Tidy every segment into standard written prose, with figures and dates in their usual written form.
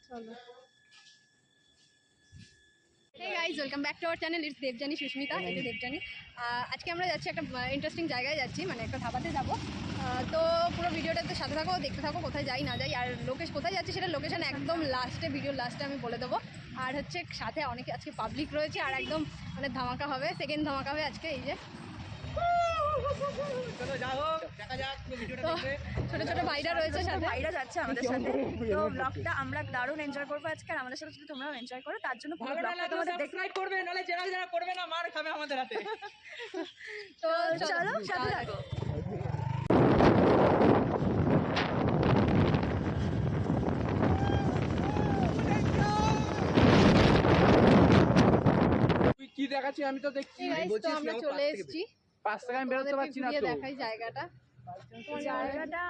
চলো। Hey guys, welcome back to our channel. It's Debjani Susmita, এই যে দেবজানি। আজকে আমরা যাচ্ছি একটা ইন্টারেস্টিং জায়গায় যাচ্ছি, মানে একটা ধাবাতে যাবো। তো পুরো ভিডিওটাতে সাথে থাকো, দেখতে থাকো কোথায় যাই না যাই, আর কোথায় যাচ্ছি সেটা লোকেশন একদম লাস্টে, ভিডিওর লাস্টে আমি বলে দেবো। আর হচ্ছে সাথে অনেকে আজকে পাবলিক রয়েছে, আর একদম মানে ধামাকা হবে, সেকেন্ড ধামাকা হবে আজকে। এই যে ছোট ছোট ভাইরা রয়েছে, সাথে ভাইরা যাচ্ছে আমাদের সাথে। তো ব্লগটা আমরা দারুণ এনজয় করবো আজকে, আর আমাদের সাথে যদি তোমরাও এনজয় করো তার জন্য পুরো ব্লগটা তোমাদের সাবস্ক্রাইব করবে, নালে যারা করবে না মার খাবে আমাদের হাতে। তো চলো সাথে থাকো। তুই কি দেখাচ্ছিস? আমি তো দেখছি। তো আমরা চলে এসেছি, 5 টাকা আমি বেরোতে পারছি না তো। দেখাই জায়গাটা।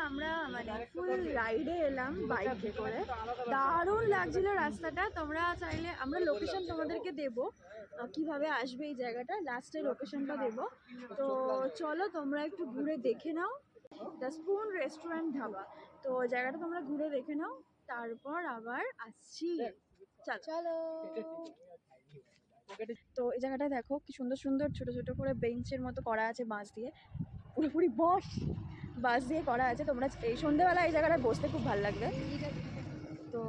আমরা মানে ফুল রাইডে এলাম বাইকে করে, দারুণ লাগছিল রাস্তাটা। তোমরা চাইলে আমরা লোকেশন তোমাদেরকে দেবো, কিভাবে আসবে এই জায়গাটা, লাস্টে লোকেশনটা দেবো। তো চলো তোমরা একটু ঘুরে দেখে নাও। দ্য স্পুন রেস্টুরেন্ট ধাবা, তো জায়গাটা তোমরা ঘুরে দেখে নাও, তারপর আবার আসছি। চলো। তো এই জায়গাটায় দেখো কি সুন্দর সুন্দর ছোট ছোট করে বেঞ্চের মতো করা আছে, বাঁশ দিয়ে পুরোপুরি বাঁশ দিয়ে করা আছে। তোমরা এই সন্ধ্যেবেলা এই জায়গাটায় বসতে খুব ভালো লাগবে। তো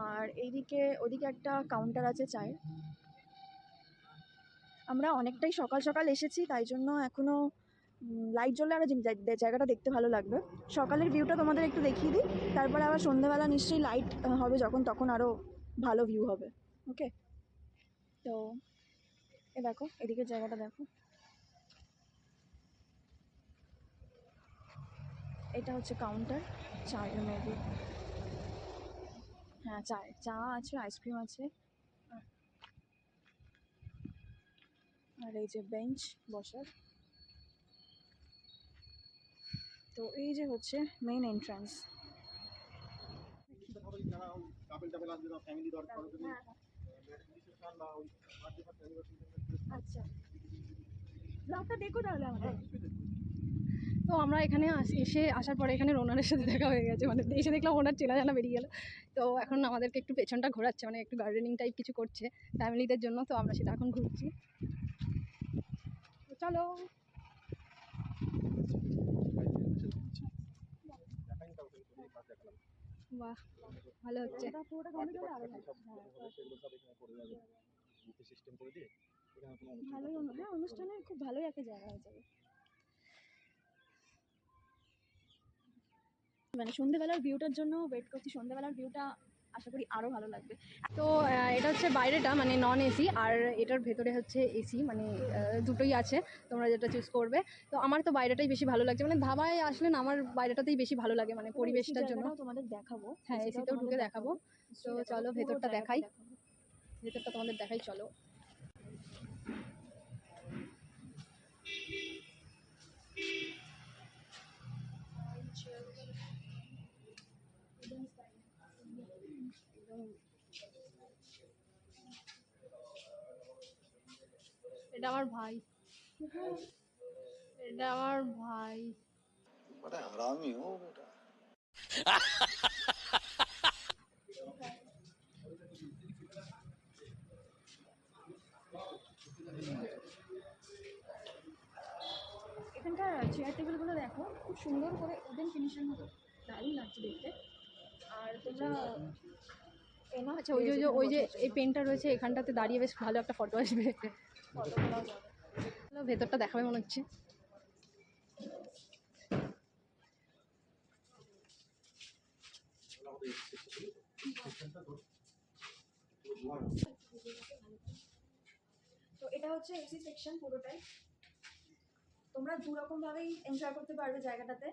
আর ওদিকে একটা কাউন্টার আছে চায়ের। আমরা অনেকটাই সকাল সকাল এসেছি, তাই জন্য এখনও লাইট জ্বললে আরও জায়গাটা দেখতে ভালো লাগবে। সকালের ভিউটা তোমাদের একটু দেখিয়ে দিই, তারপরে আবার সন্ধ্যেবেলা নিশ্চয়ই লাইট হবে তখন আরও ভালো ভিউ হবে। ওকে, তো এ দেখো এদিকে জায়গাটা দেখো, এটা হচ্ছে কাউন্টার চায়ের মেবি। হ্যাঁ, চা আছে, আইসক্রিম আছে, আর এই যে বেঞ্চ বসার। তো এই যে হচ্ছে মেইন এন্ট্রান্স। আচ্ছা, ব্লগটা দেখো তাহলে আমাদের। তো আমরা এখানে আসার পরে এখানে ওনারের সাথে দেখা হয়ে গেছে, মানে এসে দেখলাম ওনার চেনা জানা বেরিয়ে গেল। তো এখন আমাদেরকে একটু পেছনটা ঘোরাচ্ছে, মানে একটু গার্ডেনিং টাইপ কিছু করছে ফ্যামিলিদের জন্য, তো আমরা সেটা এখন ঘুরছি। তো চলো। বাহ, ভালো হচ্ছে। ভালোই অনুষ্ঠানে খুব ভালোই একটা জায়গা হয়ে যাবে। মানে সন্ধ্যেবেলার ভিউটার জন্য ওয়েট করছি, সন্ধ্যেবেলার ভিউটা আশা করি আরও ভালো লাগবে। তো এটা হচ্ছে বাইরেটা মানে নন এসি, আর এটার ভেতরে হচ্ছে এসি, মানে দুটোই আছে, তোমরা যেটা চুজ করবে। তো আমার তো বাইরেটাই বেশি ভালো লাগছে, মানে ধাবায় আসলে না আমার বাইরেটাতেই বেশি ভালো লাগে, মানে পরিবেশটার জন্য। তোমাদের দেখাবো, হ্যাঁ, এসিতেও ঢুকে দেখাবো। তো চলো ভেতরটা দেখাই, ভেতরটা তোমাদের দেখাই, চলো। এটা আমার ভাই, এটা আমার ভাই। बड़ा हरामी हो बेटा। এখানকার চেয়ার টেবিলগুলো দেখো, খুব সুন্দর করে ওডেন ফিনিশের মতো, দারুণ লাগছে দেখতে। আর তোমরা আচ্ছা, ওই যে এই পেনটা রয়েছে এখানটাতে দাঁড়িয়ে বেশ ভালো একটা ফটো আসবে, ফটো তোলাও যাবে। ভেতরটা দেখাবে মনে হচ্ছে। তো এটা হচ্ছে এসি সেকশন পুরোটাই, তোমরা দু রকম ভাবেই এনজয় করতে পারবে জায়গাটাতে।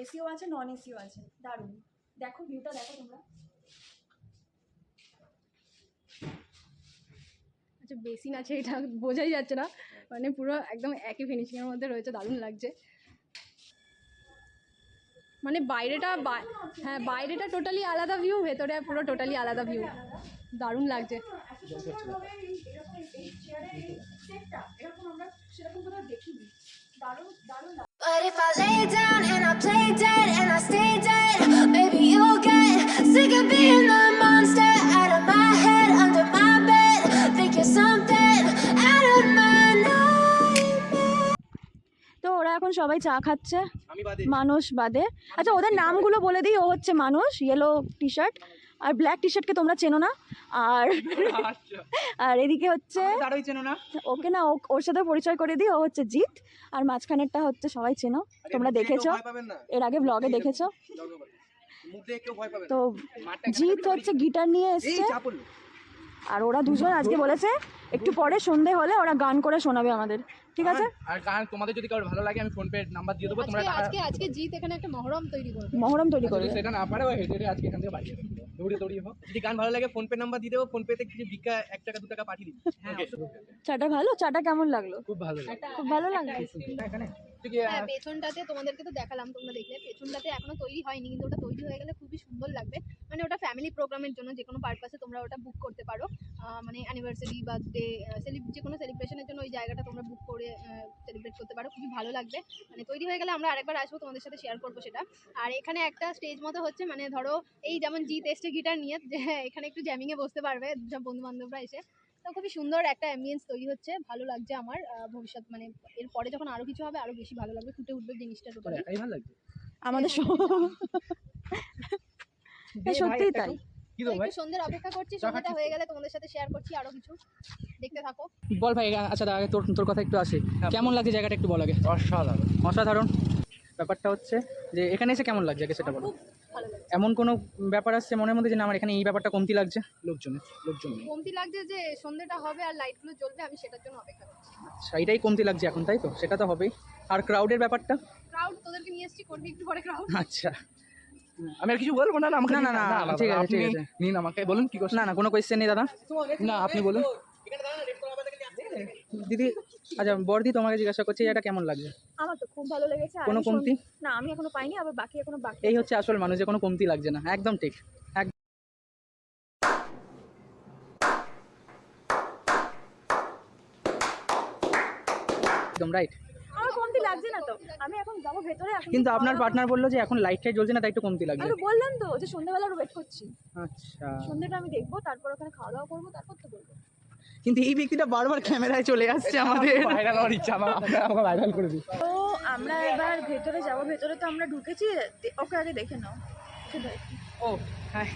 এসিও আছে, নন এসিও আছে, দারুণ। দেখো ভিউটা দেখো তোমরা। আচ্ছা, বেসিন আছে, এটা বোঝাই যাচ্ছে না, মানে পুরো একদম একই ফিনিশিংয়ের মধ্যে রয়েছে, দারুণ লাগছে। মানে হ্যাঁ, বাইরেটা টোটালি আলাদা ভিউ, ভেতরে পুরো টোটালি আলাদা ভিউ, দারুণ লাগছে। But if I lay down and I play dead and I stay dead, maybe you'll get সবাই চা খাচ্ছে, আমি বাদে মানুষ বাদে। আচ্ছা ওদের নামগুলো বলে দিই, ও হচ্ছে মানুষ, ইয়েলো টি শার্ট, আর ব্ল্যাক টি শার্টকে তোমরা চেনো না, আর আর এদিকে হচ্ছে তারই চেনো না ওকে না, ওর সাথে পরিচয় করে দিই, ও হচ্ছে জিৎ, আর মাঝখানেরটা হচ্ছে সবাই চেনো, তোমরা দেখেছো এর আগে ব্লগে দেখেছো। তো জিৎ হচ্ছে গিটার নিয়ে এসছে, আর ওরা দুজন আজকে বলেছে একটু পরে সন্ধে হলে ওরা গান করে শোনাবে আমাদের, ঠিক আছে? আর গান তোমাদের যদি কারোর ভালো লাগে আমি ফোন পে নাম্বার দিয়ে দেবো, তোমরা টাকা আজকে জিৎ এখানে একটা মহরম তৈরি করবে। মহরম তৈরি করবে। যদি সেটা না পারে ওই হেঁটে আজকে এখান থেকে বাড়িয়ে দেবো, দৌড়িয়ে হোক। যদি গান ভালো লাগে ফোন পে নাম্বার দিয়ে দেবো, ফোন পেতে কিছু ভিক্ষা 1 টাকা 2 টাকা পাঠিয়ে দিবি। চাটা ভালো? চাটা কেমন লাগলো? খুব ভালো লাগে খুব ভালো লাগলো। এখানে হ্যাঁ, পেছনটাতে তোমাদেরকে তো দেখালাম, তোমরা দেখলে পেছনটাতে এখনো তৈরি হয়নি, কিন্তু ওটা তৈরি হয়ে গেলে খুবই সুন্দর লাগবে। মানে ওটা ফ্যামিলি প্রোগ্রামের জন্য যে কোনো পারপাসে তোমরা ওটা বুক করতে পারো। মানে অ্যানিভার্সারি, বার্থডে, যে কোনো সেলিব্রেশনের জন্য ওই জায়গাটা তোমরা বুক করে সেলিব্রেট করতে পারো, খুবই ভালো লাগবে। মানে তৈরি হয়ে গেলে আমরা আরেকবার আসবো, তোমাদের সাথে শেয়ার করবো সেটা। আর এখানে একটা স্টেজ মতো হচ্ছে, মানে ধরো এই যেমন জিৎ এসছে গিটার নিয়ে, যে এখানে একটু জ্যামিংয়ে বসতে পারবে সব বন্ধু বান্ধবরা এসে। তো খুবই সুন্দর একটা অ্যাম্বিয়েন্স তৈরি হচ্ছে, ভালো লাগছে আমার। ভবিষ্যৎ মানে এরপরে যখন আরো কিছু হবে আরো বেশি ভালো লাগবে, ফুটে উঠবে জিনিসটা টোটালি। একাই ভালো লাগে আমাদের সত্যিই তাই। কি তো ভাই একটু সন্ধ্যের অপেক্ষা করছি, সন্ধ্যাটা হয়ে গেলে তোমাদের সাথে শেয়ার করছি আরো কিছু, দেখতে থাকো। বল ভাই। আচ্ছা আগে তোর কথা একটু আসে, কেমন লাগছে জায়গাটা একটু বল আগে। অসাধারণ অসাধারণ। ব্যাপারটা হচ্ছে যে এখানে এসে কেমন লাগছে আগে সেটা বলো। ভালো লাগছে। এমন কোনো ব্যাপার আসছে মনের মধ্যে যে না আমার এখানে এই ব্যাপারটা কমতি লাগছে? লোকজন নেই। কমতি লাগছে যে সন্ধ্যাটা হবে আর লাইটগুলো জ্বলবে, আমি সেটার জন্য অপেক্ষা করছি। আচ্ছা এটাই কমতি লাগছে এখন, তাই তো? সেটা তো হবেই। আর ক্রাউডের ব্যাপারটা? ক্রাউড তোদেরকে নিয়ে এসেছি, করবি একটু পরে ক্রাউড। আচ্ছা আমি আর কিছু বলবো না আমাকে না, না, না, ঠিক আছে, ঠিক আছে। নিন আমাকে বলুন কি করছেন। না কোনো কোয়েশ্চেন নেই দাদা, না আপনি বলুন। দিদি আচ্ছা বড়দি তোমাকে জিজ্ঞাসা করছি এটা কেমন লাগছে? আমার তো খুব ভালো লেগেছে। আর কোনো আমি কমতি? না, আমি এখনো পাইনি, আবার বাকি এখনো বাকি। এই হচ্ছে আসল মানুষ, যে কোনো কমতি লাগছে না, একদম ঠিক, একদম রাইট। আমার কমতি লাগছে না তো, আমি এখন যাবো ভেতরে। এখন কিন্তু আপনার পার্টনার বললো যে এখন লাইট জ্বলছে না তাই একটু কমতি লাগছে। আমি তো বললাম তো যে সন্ধ্যাবেলা ওয়েট করছি, আচ্ছা সন্ধ্যাটা আমি দেখবো, তারপর ওখানে খাওয়া দাওয়া করবো, তারপর তো বলবো। কিন্তু এই ব্যক্তিটা বারবার ক্যামেরায় চলে আসছে আমাদের। ভাইরাল হওয়ার ইচ্ছা আপনারা আমাকে ভাইরাল করে দিন। তো আমরা এবার ভেতরে যাবো, ভেতরে তো আমরা ঢুকেছি, ওকে আগে দেখে নাও। ও হ্যাঁ,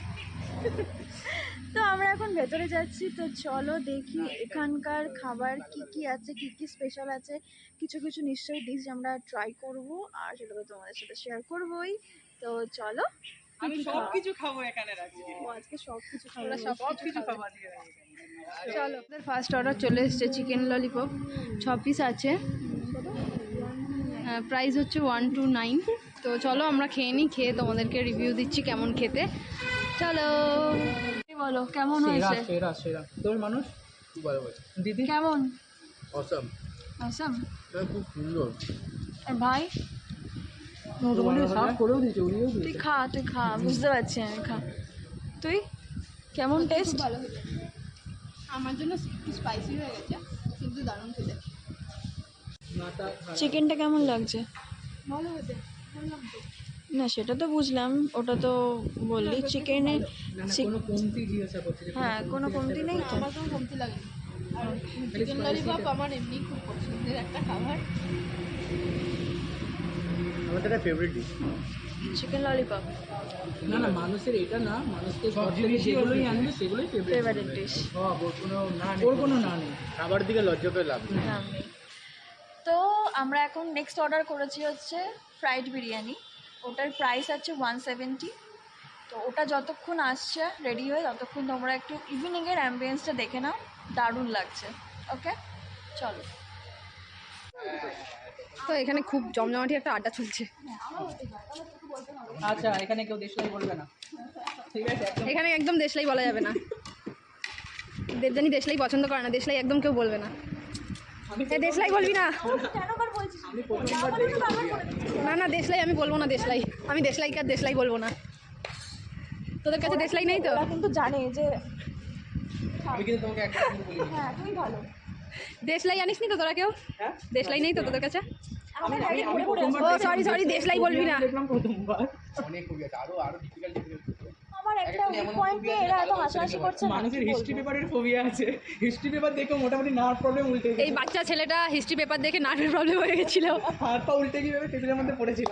তো আমরা এখন ভেতরে যাচ্ছি, তো চলো দেখি এখানকার খাবার কি কি আছে, কি কি স্পেশাল আছে। কিছু কিছু নিশ্চয়ই ডিশ আমরা ট্রাই করব, আর সেগুলো তোমাদের সাথে শেয়ার করবোই। তো চলো, আমি সবকিছু খাবো এখানে রাখছি। ও আজকে সব কিছু খাবো। সবকিছু খাবো আজকে। চলো, আমাদের ফার্স্ট অর্ডার চলে এসেছে চিকেন ললিপপ, 6 পিস আছে, প্রাইস হচ্ছে 129। তো চলো আমরা খেয়ে নিই, খেয়ে তোমাদেরকে রিভিউ দিচ্ছি কেমন খেতে। চলো বলো কেমন হয়েছে। সেরা সেরা তোর মানুষ দিদি কেমন? অসম আসাম। খুব সুন্দর। আর ভাই সাফ করেও দিয়েছে, উড়িয়েও তুই দিয়েছে। খা, তুই খা, বুঝতে পারছি আমি, খা তুই। কেমন টেস্ট? ভালো হয়েছে, আমার জন্য একটু স্পাইসি হয়ে গেছে, কিন্তু দারুণ খেতে। চিকেনটা কেমন লাগছে? ভালো হয়েছে, না সেটা তো বুঝলাম, ওটা তো বললি চিকেনে। কোনো কমতি জিজ্ঞাসা করছে যে হ্যাঁ কোনো কমতি নেই তো। আমার কোনো কমতি লাগেনি। আর চিকেন ললিপপ আমার এমনি খুব পছন্দের একটা খাবার। আমার এটা ফেভারিট ডিশ। চিকেন ললিপপ না না মানুষের এটা না, মানুষকে সব থেকে যেগুলোই আনবে সেগুলোই ফেভারিট ডিশ। ওর কোনো না নেই। খাবার দিকে লজ্জা পেয়ে লাভ নেই। তো আমরা এখন নেক্সট অর্ডার করেছি হচ্ছে ফ্রাইড বিরিয়ানি, ওটার প্রাইস আছে 170। তো ওটা যতক্ষণ আসছে রেডি হয়ে, ততক্ষণ তোমরা একটু ইভিনিংয়ের অ্যাম্বিয়েন্সটা দেখে নাও, দারুণ লাগছে। ওকে চলো। তো এখানে খুব জমজমাটি একটা আড্ডা চলছে। আচ্ছা এখানে কেউ দেশলাই বলবে না, ঠিক আছে? এখানে একদম দেশলাই বলা যাবে না, দেবজানি দেশলাই পছন্দ করে না, দেশলাই একদম কেউ বলবে না। দেশলাই বলবি না, না না দেশলাই আমি বলবো না, দেশলাই আমি দেশলাইকে আর দেশলাই বলবো না। তোদের কাছে দেশলাই নেই তো? ওরা কিন্তু জানে যে আমি কিন্তু তোমাকে একটা কথা বলি। হ্যাঁ তুমি ভালো। দেশলাই জানিস নি তো তোরা কেউ? দেশলাই নেই তো তোদের কাছে? ও সরি সরি, দেশলাই বলবি না। দেখলাম প্রথমবার। অনেক খুবই আছে, আরো ডিফিকাল্ট। আমার একটা পয়েন্টে এরা এত হাসাহাসি করছে না, মানুষের কি বলবো? হিস্ট্রি পেপারের ফোবিয়া আছে, হিস্ট্রি পেপার দেখে মোটামুটি নার্ভ প্রবলেম উল্টে এই গেছে, বাচ্চা ছেলেটা হিস্ট্রি পেপার দেখে নার্ভের প্রবলেম হয়ে গেছিল। হাত পা উল্টে গিয়ে টেবিলের মধ্যে পড়েছিল।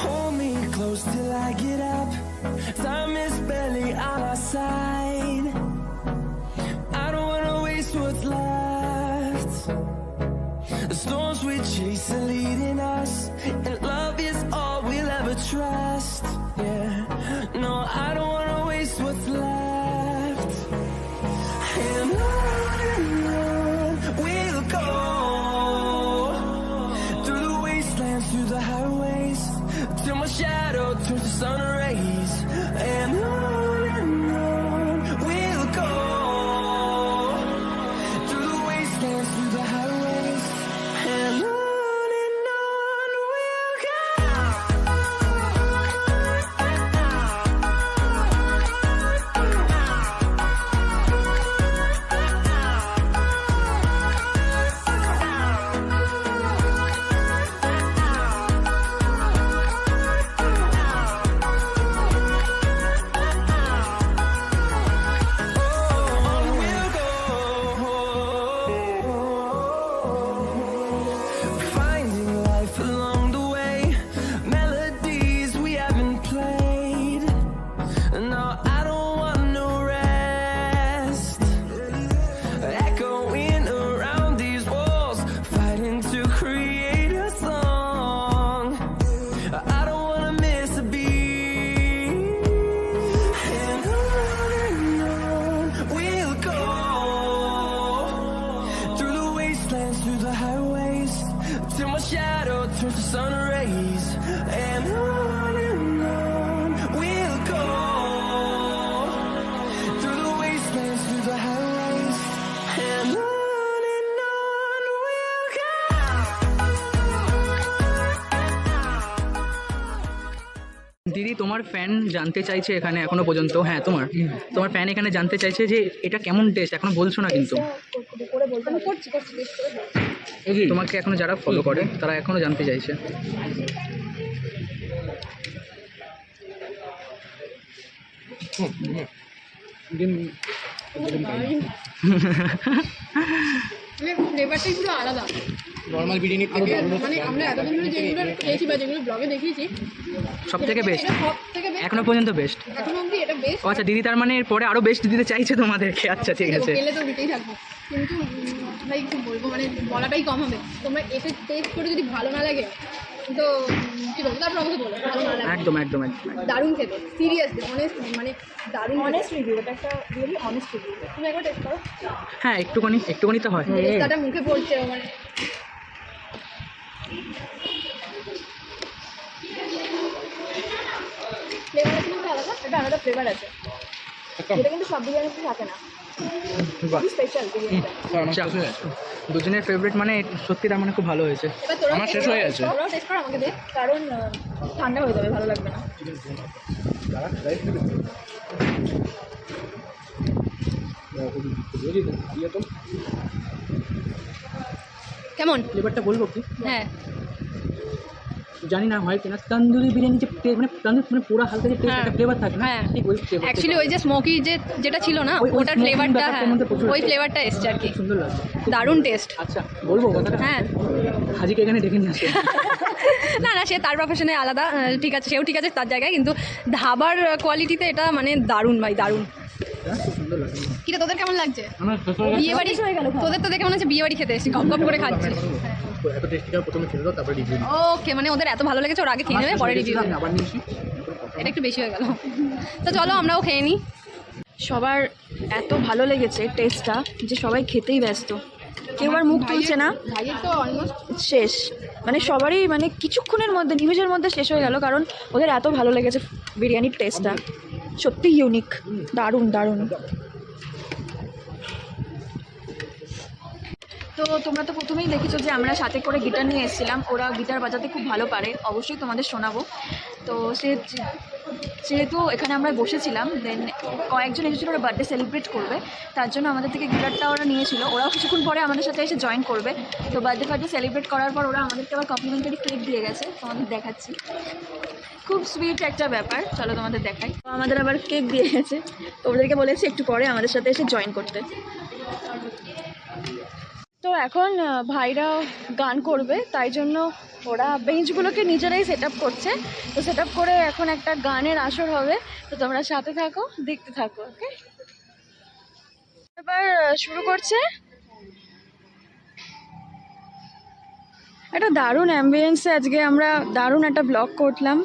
Hold me close till I get up. Time is barely on our side. I don't wanna waste what's left. The storms we chase are leading us, and love is all we'll ever trust. Yeah, no, I don't wanna waste what's left. And on we'll go, through the wastelands, through the highways, till my shadow turns to sun rays. And on we'll go, through the wastelands, through the highways, and on we'll go. Finding life along the way, melodies we haven't played. No, I don't want no rest. Echoing around these walls, fighting to create a song. I don't wanna miss a beat. And on we'll go, through the wastelands, through the highways, till my shadow turns to sun rays. And on we'll go, through the wastelands, through the highways, and on we'll go. দিদি তোমার fan জানতে চাইছে এখানে এখনো পর্যন্ত, হ্যাঁ তোমার fan এখানে জানতে চাইছে যে এটা কেমন টেস্ট, এখনো বলছো না কিন্তু। করে বলতে আমি করছি taste করে বলছি। তোমাকে এখনো যারা ফলো করে তারা এখনো জানতে চাইছে। ফ্লেভারটাই পুরো আলাদা নর্মাল বিরিয়ানি থেকে মানে আমরা এতদিন ধরে যেগুলো খেয়েছি বা যেগুলো ব্লগে দেখিয়েছি সব থেকে বেস্ট, সব থেকে বেস্ট এখনো পর্যন্ত বেস্ট। এখন অবধি এটা বেস্ট। আচ্ছা দিদি তার মানে এরপরে আরো বেস্ট দিতে চাইছে তোমাদেরকে, আচ্ছা ঠিক আছে। গেলে তো দিতেই থাকবো, কিন্তু ভাই কি বলবো, মানে বলাটাই কম হবে। তোমরা এসে টেস্ট করে যদি ভালো না লাগে তো কি বলবো, তারপর আমাকে বলো ভালো না লাগে। একদম একদম একদম দারুণ খেতে, সিরিয়াসলি অনেস্টলি, মানে দারুণ অনেস্ট রিভিউ, এটা একটা রিয়েলি অনেস্ট রিভিউ। তুমি একবার টেস্ট করো, হ্যাঁ একটুখানি তো হয়। টেস্টটা মুখে পড়ছে মানে ফ্লেভার আছে কিন্তু আলাদা, এটা আলাদা ফ্লেভার আছে, এটা কিন্তু সব বিরিয়ানিতে থাকে না, স্পেশাল বিরিয়ানিটা। আচ্ছা, দুজনের ফেভারিট মানে সত্যি তার মানে খুব ভালো হয়েছে। এবার তোরা আমার শেষ হয়ে গেছে। তোরাও টেস্ট করো, আমাকে দে। কারণ ঠান্ডা হয়ে যাবে, ভালো লাগবে না। কেমন ফ্লেভারটা বলবো কি হ্যাঁ জানি না হয় কিনা, তন্দুরি বিরিয়ানি যে মানে তন্দুরি মানে পুরো হালকা যে হ্যাঁ। ফ্লেভার থাকে না, হ্যাঁ। ঠিক ওই ফ্লেভার। অ্যাকচুয়ালি ওই যে স্মোকি যেটা ছিল না ওই ওটার smoking ফ্লেভারটা, ব্যাপারটার হ্যাঁ মধ্যে প্রচুর ওই আছে। ফ্লেভারটা এসছে আর কি, সুন্দর লাগছে। দারুণ টেস্ট। আচ্ছা বলবো কথাটা, হ্যাঁ হাজিকে এখানে ডেকে নিয়ে আসে। না না, সে তার প্রফেশনে আলাদা, ঠিক আছে, সেও ঠিক আছে তার জায়গায়, কিন্তু ধাবার কোয়ালিটিতে এটা মানে দারুণ ভাই, দারুণ। খুব সুন্দর লাগছে। কিরে তোদের কেমন লাগছে? আমার শেষ হয়ে গেছে। বিয়ে বাড়ি হয়ে গেল, তোদের তো দেখে মনে হচ্ছে বিয়ে বাড়ি খেতে এসেছি, গপ গপ করে খাচ্ছিস। এত টেস্টি খাবার প্রথমে খেতে দাও, তারপরে রিভিউ ওকে, মানে ওদের এত ভালো লেগেছে, ওর আগে খেয়ে নেবে পরে রিভিউ। আমি আবার নিয়েছি। এটা একটু বেশি হয়ে গেল, তো চলো আমরাও খেয়ে নিই। সবার এত ভালো লেগেছে টেস্টটা যে সবাই খেতেই ব্যস্ত, কেউ আর মুখ তুলছে না। ভাইয়ের তো অলমোস্ট শেষ, মানে সবারই মানে কিছুক্ষণের মধ্যে, নিমেষের মধ্যে শেষ হয়ে গেল, কারণ ওদের এত ভালো লেগেছে বিরিয়ানির টেস্টটা, সত্যি ইউনিক, দারুণ দারুণ। তো তোমরা তো প্রথমেই দেখেছো যে আমরা সাথে করে গিটার নিয়ে এসেছিলাম, ওরা গিটার বাজাতে খুব ভালো পারে, অবশ্যই তোমাদের শোনাবো। তো সে যেহেতু এখানে আমরা বসেছিলাম, দেন কয়েকজন এসেছিল ওরা বার্থডে সেলিব্রেট করবে, তার জন্য আমাদের থেকে গিটারটা ওরা নিয়েছিল। ওরাও কিছুক্ষণ পরে আমাদের সাথে এসে জয়েন করবে। তো বার্থডে সেলিব্রেট করার পর ওরা আমাদেরকে আবার কমপ্লিমেন্টারি কেক দিয়ে গেছে, তোমাদের দেখাচ্ছি। খুব সুইট একটা ব্যাপার, চলো তোমাদের দেখাই। তো আমাদের আবার কেক দিয়ে গেছে, তো ওদেরকে বলেছি একটু পরে আমাদের সাথে এসে জয়েন করতে। তো এখন ভাইরা গান করবে, তাই জন্য ওরা বেঞ্চগুলোকে নিজেরাই সেট আপ করছে। তো সেট আপ করে এখন একটা গানের আসর হবে, তো তোমরা সাথে থাকো, দেখতে থাকো। ওকে, এবার শুরু করছে। একটা দারুণ অ্যাম্বিয়েন্সে আজকে আমরা দারুণ একটা ব্লগ করলাম।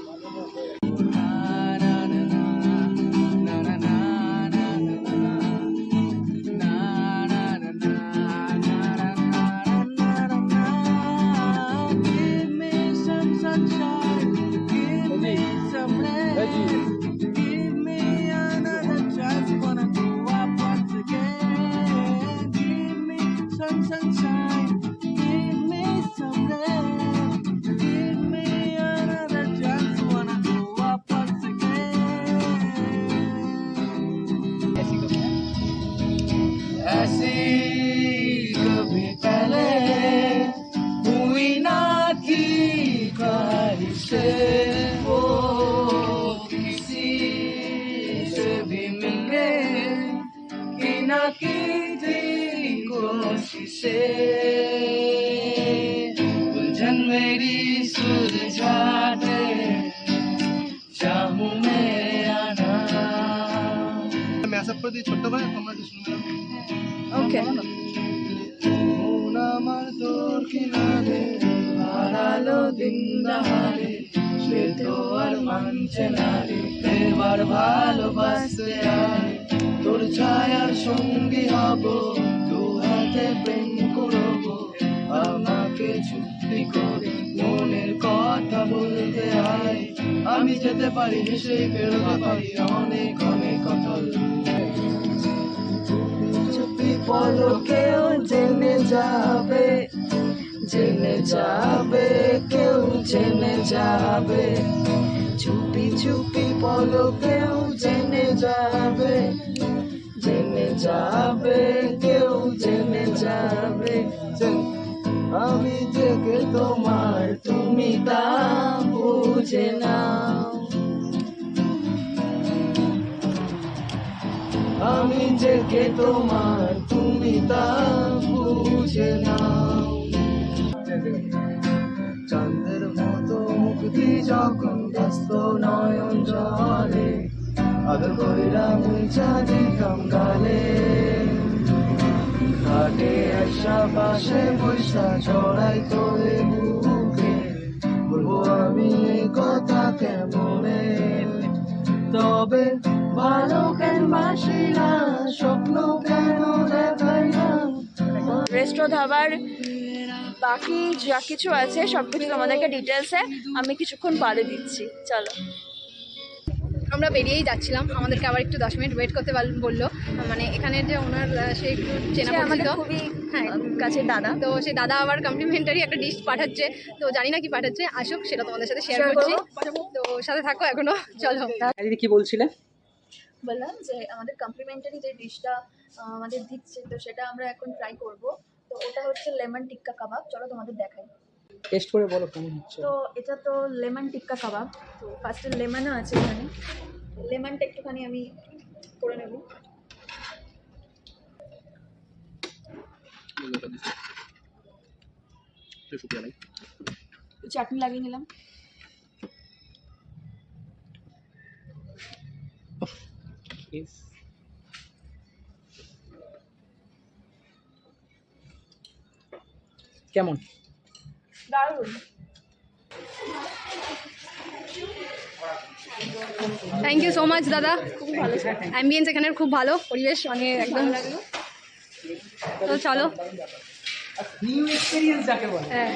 ऐसी कभी पहले हुई ना थी ख्वाहिशें, वो किसी से भी मिलने की ना की थी कोशिशें। उलझन मेरी सुलझा दे, चाहूं मैं आना। ম্যাসআপ করে দিই ছোট্ট করে, তোমরা যে শুনবে। ওকে, মন আমার তোর কিনারে, হারালো দিন দাহারে, সে তো আর মানছে না রে। এবার ভালোবাসতে আয়, তোর ছায়ার সঙ্গী হব, দু হাতে প্রেম করব, আমাকে চুক্তি করে মনের কথা বলতে আয়। আমি যেতে পারি, হেসে বেরোতে পারি অনেক অনেক কথা। চুপি পলকেও জেনে যাবে, জেনে যাবে, কেউ জেনে যাবে। চুপি চুপি পলকেও জেনে যাবে, জেনে যাবে, কেউ জেনে যাবে। আমি থেকে তোমার, তুমি তা বুঝে নাও। আমি থেকে তোমার, তুমি তা বুঝে নাও। চাঁদের মতো মুক্তি যখন ব্যস্ত নয়ন জলে, আদর কইরা মুইচা দিতাম গালে। ঘাটে আসা পাশে বৈশা ছড়াই তোরে বুকে, বলবো আমি এই কথা কেমনে। তবে ভালো কেন বাসি না, স্বপ্ন কেন দেখাই না। রেস্ট্রো ধাবার বাকি যা কিছু আছে সব কিছু তোমাদেরকে ডিটেলসে আমি কিছুক্ষণ পরে দিচ্ছি। চলো, আমরা বেরিয়েই যাচ্ছিলাম, আমাদেরকে আবার একটু 10 মিনিট ওয়েট করতে বললো। মানে এখানের যে ওনার সে একটু চেনা সে আমাদের পরিচিত, খুবই হ্যাঁ কাছের দাদা। তো সে দাদা আবার কমপ্লিমেন্টারি একটা ডিশ পাঠাচ্ছে, তো জানি না কি পাঠাচ্ছে, আসুক সেটা তোমাদের সাথে শেয়ার Share করছি। করবো। তো সাথে থাকো এখনো, চলো। দিদি কি বলছিলে? বললাম যে আমাদের কমপ্লিমেন্টারি যে ডিশটা আমাদের দিচ্ছে, তো সেটা আমরা এখন ট্রাই করব। তো ওটা হচ্ছে লেমন টিক্কা কাবাব, চলো তোমাদের দেখাই। টেস্ট করে বলো কেমন হচ্ছে। তো এটা তো লেমন টিক্কা কাবাব। তো ফার্স্টে লেমনও আছে এখানে, লেমনটা একটুখানি আমি করে নেব। চাটনি লাগিয়ে নিলাম। কেমন? দারুণ। থ্যাংক ইউ সো মাচ দাদা, খুব ভালো অ্যাম্বিয়েন্স এখানের, খুব ভালো পরিবেশ, মানে একদম লাগলো। তো চলো, নিউ এক্সপেরিয়েন্স যাকে বলে। হ্যাঁ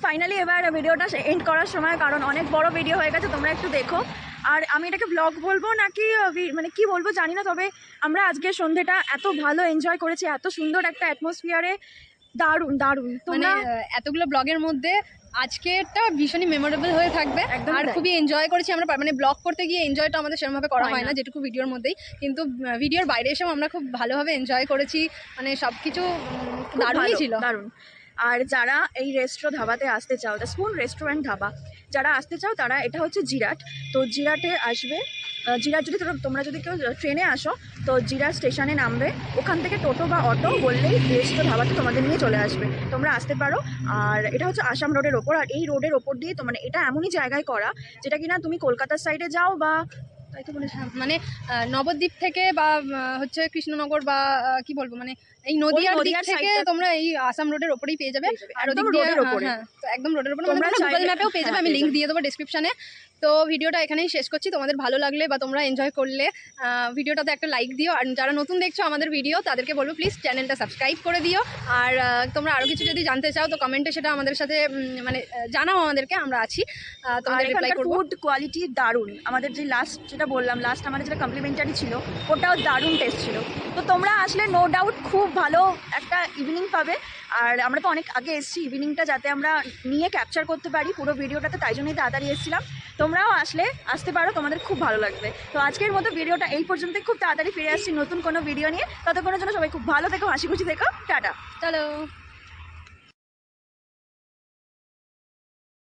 ফাইনালি এবার ভিডিওটা এন্ড করার সময়, কারণ অনেক বড় ভিডিও হয়ে গেছে, তোমরা একটু দেখো। আর আমি এটাকে ব্লগ বলবো নাকি মানে কি বলবো জানি না, তবে আমরা আজকে সন্ধ্যেটা এত ভালো এনজয় করেছি, এত সুন্দর একটা অ্যাটমসফিয়ারে, দারুণ দারুণ। মানে তোমরা এতগুলো ব্লগের মধ্যে আজকেরটা ভীষণই মেমোরেবল হয়ে থাকবে। একদমই আর তাই। খুবই এনজয় করেছি আমরা, মানে ব্লগ করতে গিয়ে এনজয়টা আমাদের সেরকমভাবে করা হয় হয় না, না। যেটুকু ভিডিওর মধ্যেই, কিন্তু ভিডিওর বাইরে এসেও আমরা খুব ভালোভাবে এনজয় করেছি, মানে সব কিছু খুব দারুণই ভালো, ছিল। দারুণ। আর যারা এই ধাবাতে আসতে চাও, দ্য স্পুন রেস্টুরেন্ট ধাবা, যারা আসতে চাও তারা, এটা হচ্ছে জিরাট, তো জিরাটে আসবে। জিরাট যদি তোমরা যদি কেউ ট্রেনে আসো তো জিরাট স্টেশনে নামবে, ওখান থেকে টোটো বা অটো বললেই রেস্টো ধাবাতে তোমাদের নিয়ে চলে আসবে, তোমরা আসতে পারো। আর এটা হচ্ছে আসাম রোডের ওপর, আর এই রোডের ওপর দিয়ে তো মানে এটা এমনই জায়গায় করা যেটা কিনা তুমি কলকাতার সাইডে যাও বা তাই তো বলেছি, মানে নবদ্বীপ থেকে বা হচ্ছে কৃষ্ণনগর বা কি বলবো, মানে এই নদীয়ার দিক নদীয়ার থেকে side টা- তোমরা এই আসাম রোডের ওপরেই পেয়ে যাবে। আর একদম ওদিক দিয়ে রোডের ওপরে। হ্যাঁ, তো একদম রোডের উপরে, তোমরা মানে গুগল চাইলে- ম্যাপেও পেয়ে যাবে, হ্যাঁ, আমি পেয়ে লিংক যাবে। দিয়ে দেবো ডেসক্রিপশনে। তো ভিডিওটা এখানেই শেষ করছি। তোমাদের ভালো লাগলে বা তোমরা এনজয় করলে ভিডিওটাতে একটা লাইক দিও, আর যারা নতুন দেখছো আমাদের ভিডিও তাদেরকে বলবো প্লিজ চ্যানেলটা সাবস্ক্রাইব করে দিও। আর তোমরা আরও কিছু যদি জানতে চাও তো কমেন্টে সেটা আমাদের সাথে মানে জানাও আমাদেরকে, আমরা আছি, আর তোমাদের রিপ্লাই এখানকার করবো। ফুড কোয়ালিটি দারুণ। আমাদের যে লাস্ট যেটা বললাম, লাস্ট আমাদের যেটা কমপ্লিমেন্টারি ছিল ওটাও দারুণ টেস্ট ছিল। তো তোমরা আসলে নো ডাউট খুব ভালো একটা ইভিনিং পাবে। আর আমরা তো অনেক আগে এসেছি, ইভিনিংটা যাতে আমরা নিয়ে ক্যাপচার করতে পারি পুরো ভিডিওটাতে, তাই জন্যই তাড়াতাড়ি এসেছিলাম। তোমরাও আসতে পারো, তোমাদের খুব ভালো লাগবে। তো আজকের মতো ভিডিওটা এই পর্যন্ত, খুব তাড়াতাড়ি ফিরে আসছি নতুন কোনো ভিডিও নিয়ে। ততক্ষণের জন্য সবাই খুব ভালো থেকো, হাসি খুশি থেকো, টাটা। চলো।